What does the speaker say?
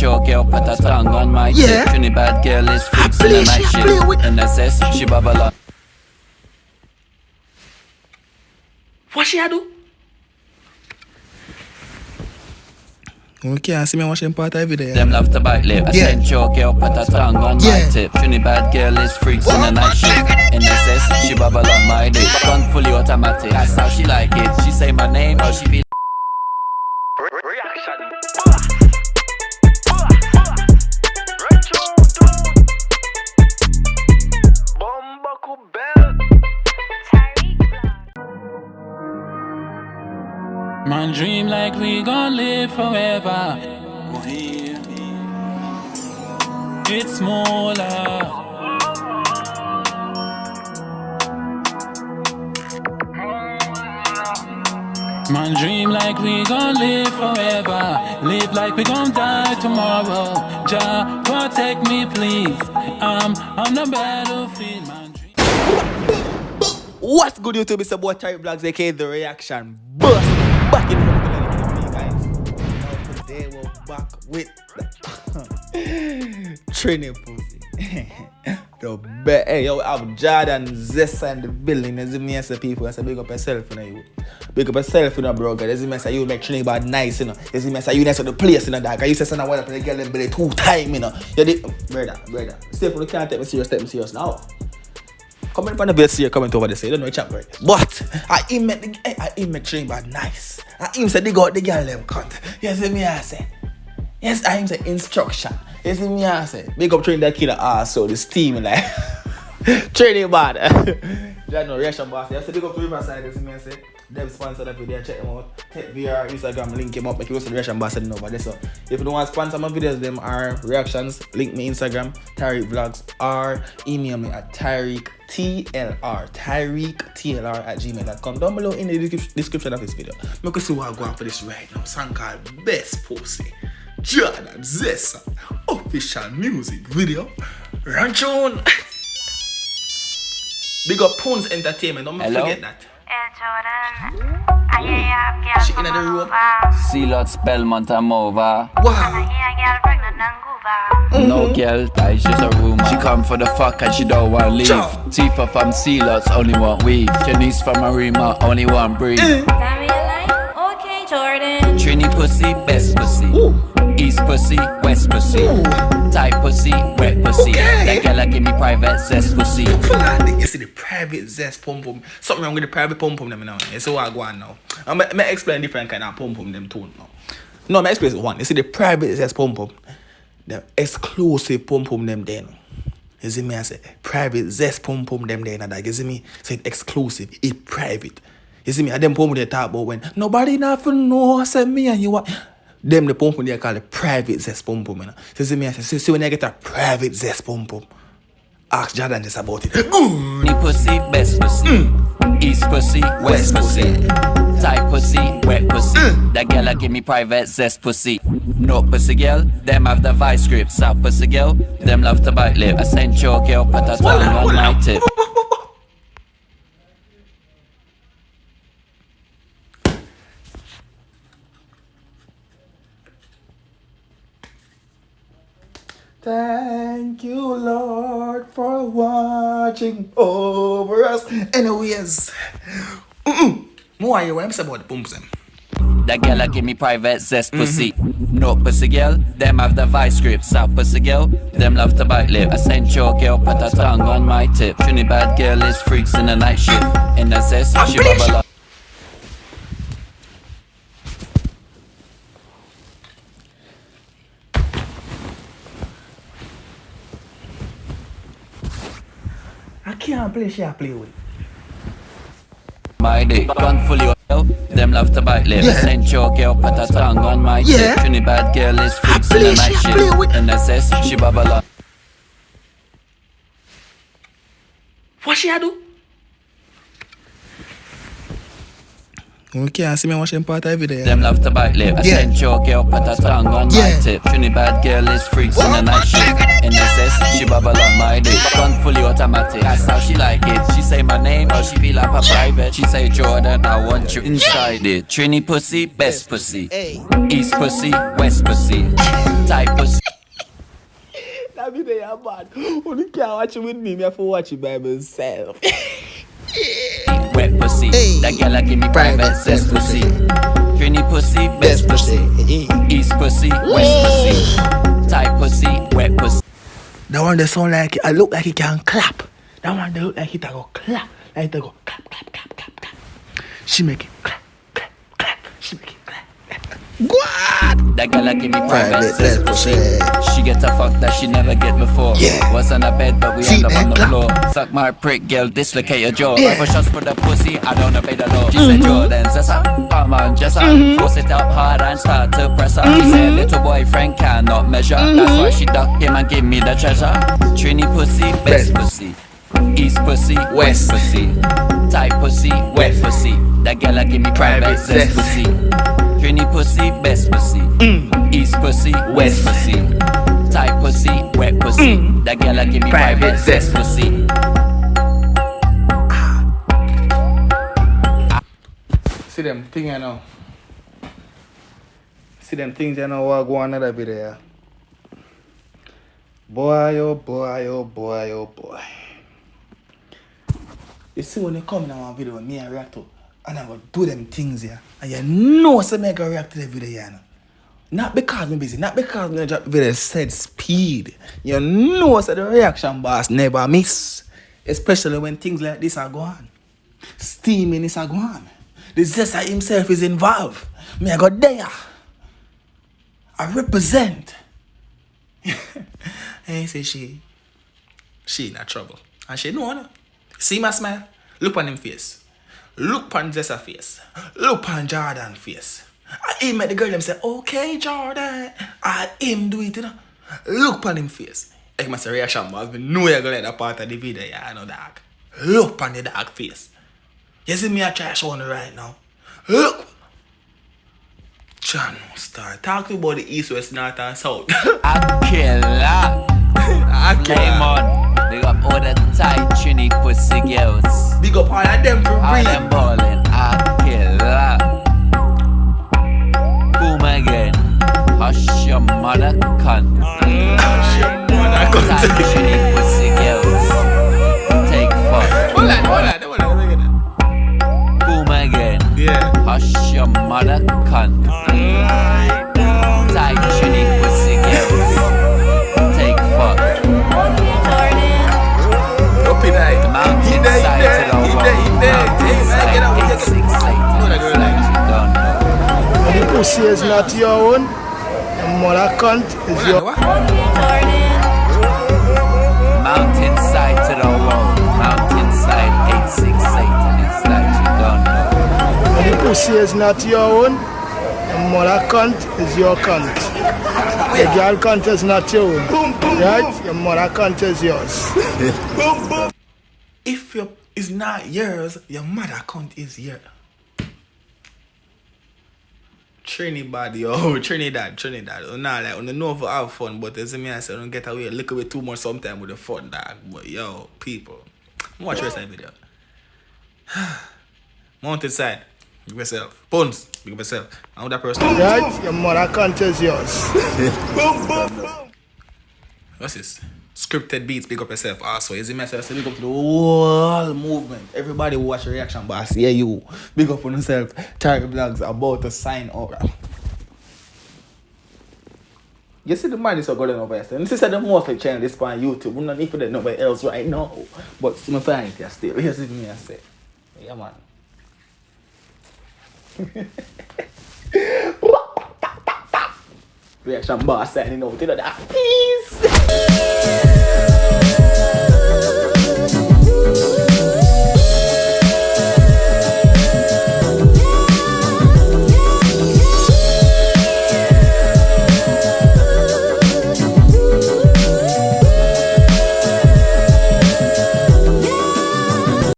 choke girl, put a tongue on my tip. Trinidad girl is freaks in the night shift. And that's it, she bubble up. What she a do? You can't see me watching part every day. Them love to bite lip. I send choke girl, put a tongue on my tip. Trinidad girl is freaks in the night shift. And that's it, she bubble on my dick. Gun fully automatic, that's how she like it. She say my name, or she feel Reaction. Man dream like we gon' live forever. It's smaller. Man dream like we gon' live forever. Live like we gon' die tomorrow. Jah protect me please. I'm on the battlefield, man. What's good, YouTube? It's about Tyrekevlogs, aka The Reaction. Bust back in front of the guys. Now today we're back with training pussy. Hey, yo, I have Jordan Zesser in the building. As me say people, I say big up yourself, you know. You big up yourself, you know, bro. As me say you make Trinidad nice, you know. As me say you nice on the place, you know. That you say son, I want to play the girl in belly 2 times, you know. You did, brother. Stay for the can't take me serious now. Comment on the best here, comment over there, say you don't know chat, right? But I make Trinidad nice. I said they got the girl them cut. You see me I say. Yes, I say instruction. You see me I say. Big up Trinidad killer ass, so this team like Trinidad. You know reaction boss. You say big up to Riverside, you see me I say. Them sponsor that video, check them out. Take VR, Instagram, link them up, make you listen to reaction boss and over there. So if you don't want to sponsor my videos, them are reactions. Link me Instagram, Tyrekevlogs, or email me at tyrektl@gmail.com. Down below in the description of this video. Make you see what I'm going for this right now. Song called Best Pussy. Jordan Zesser official music video. Ranch on. Big up Puns Entertainment, don't forget that. She in the room. Sea lot Spellmont I'm over. Wow. No girl, that's just a rumor. She come for the fuck and she don't want leave. Tifa from Sea lots, only want weave. Janice from Marima, only want breathe. Okay, Jordan. Trini pussy, best pussy. East pussy, west pussy. Tight pussy, wet pussy. That girl give me private zest pussy. You see the private zest pum pum. Something wrong with the private pum pum them now. You see what I go on now. I'm explain different kind of pum pum them too now. No, I explain one. You see the private zest pum pum. The exclusive pum pum them then. You see me I say private zest pum pum them then. That you see me say exclusive, it private. You see me and them pum they talk about when nobody nothing know say me and you what. Them the pum pum they call the private zest pum pum. You know? So see me I say see when I get a private zest pum pum. Ask Jordan just about it. Ni pussy, best pussy. East pussy, west pussy. Tight pussy, wet pussy. That girl give me private zest pussy. No pussy girl, them have the vice grip. South pussy girl, them love to bite lip. I send choke girl, put a tongue on my tip. Thank you, Lord, for watching over us. Anyways, more you want about the pumps them. That girl give me private zest pussy. No pussy girl, them have the vice grip. South pussy girl, them love to bite lip. I send choke girl, put a tongue on my tip. Trinidad girl is freaks in the night shift. In the zest, she bubble up. I can't play, she play with. My dick, gun fully girl, them love to bite lip. Send choke girl, put a tongue on my tip. Trinidad girl is freaks in the night shift. And that's it, she bubble up. What she a do? You can't see me watching part every day. Them love to bite lip. I send choke girl, put a tongue on my tip. Trinidad girl is freaks in the night shift. And that's it, she bubble on my dick. Gun fully automatic, that's how she like it. She say my name, or she feel like a private. She say Jordan, I want you inside it. Trini pussy, best pussy. East pussy, west pussy. Tight pussy. say you're bad. Only can't watch it with me have to watch it by myself. Wet pussy. That girl a give me private zest pussy. Trini pussy, best pussy. East pussy, west pussy. Tight pussy, wet pussy. That one that sound like I look like it can clap. That one that look like it go clap. Like it go clap, clap, clap, clap, clap. She make it clap, clap, clap. She make it clap, clap. What? That girl a give me private zest pussy. She get a fuck that she never get before. Yeah. Was on the bed but we See end up that on the clap? floor. Suck my prick, girl, dislocate your jaw. Yeah. Rifle shots for the pussy, I don't obey the law. She said Jordan, zesser, come on, jesser. Force it up hard and start to press her. She said little boyfriend cannot measure. That's why she ducked him and give me the treasure. Trini pussy, best pussy. East pussy, west pussy. Tight pussy, wet pussy. That girl a give me private zest pussy. Trini pussy, best pussy. East pussy, west pussy. Tight pussy, wet pussy. That girl a give me private zest pussy. See them things you know. See them things you know what go on another video. Boy, oh boy, oh boy, oh boy. You see when you come in our video, me and react to, and I go do them things here, and you know so me go react to the video here now. Not because me busy, not because me drop the video said speed. You know so the reaction boss never miss. Especially when things like this are going. Steaming is a go on. The zesser himself is involved. Me I go there. I represent. And he say she in a trouble. And she know no. See my smile? Look on him face. Look on zesser face. Look on Jordan face. And he make the girl them say, okay Jordan. And him do it, you know. Look on him face. I must say reaction boss. Me know you're gonna let that part of the video, yeah, I know dog. Look on the dog face. You see me I try show you right now. Look. John start talking about the east, west, north and south. Akilla. Flame on. Big up all the tight Trini pussy girls. Big up all of them for All real. them ballin'. Akilla. Boom again. Hush your mother cunt. Tight Trini pussy girls. Take fuck. Hold on. Boom again. Yeah. Hush your mother cunt. Tight Trini pussy girls. Take fuck. Okay, Jordan. Up in there. Mountain He side there. to the wall. He there. Mountain side, 868. No, that girl like You don't know. The pussy is not your own. The mother cunt is your What? Okay, Jordan. Mountain side to the wall. Mountain side, 868. And it's like you don't know. The pussy is not your own. The mother cunt is your cunt. The girl cunt is not your own. Right? Your mother cunt is yours. If it's not yours, your mother count is yours. Trinidad, yo, Trinidad. Nah, like, I don't know if I have fun, but as me I say, I don't get away a little bit too much sometimes with the fun, dog. But yo, people, watch the rest of the video. Mountainside, big up yourself. Puns, big up yourself. And with that person, Right? Your mother cunt is yours. what's this? Scripted beats, big up yourself. Also, is it myself? So big up to the whole movement. Everybody who watch the reaction boss, yeah, you. Big up on yourself. Tyrekevlogs about to sign over. You see the man is so good over here. And this is the most like channel this on YouTube. We don't need for that nobody else right now. But see my find it here still. Here's what me I say. Yeah, man. Reaction boss signing out. You know that.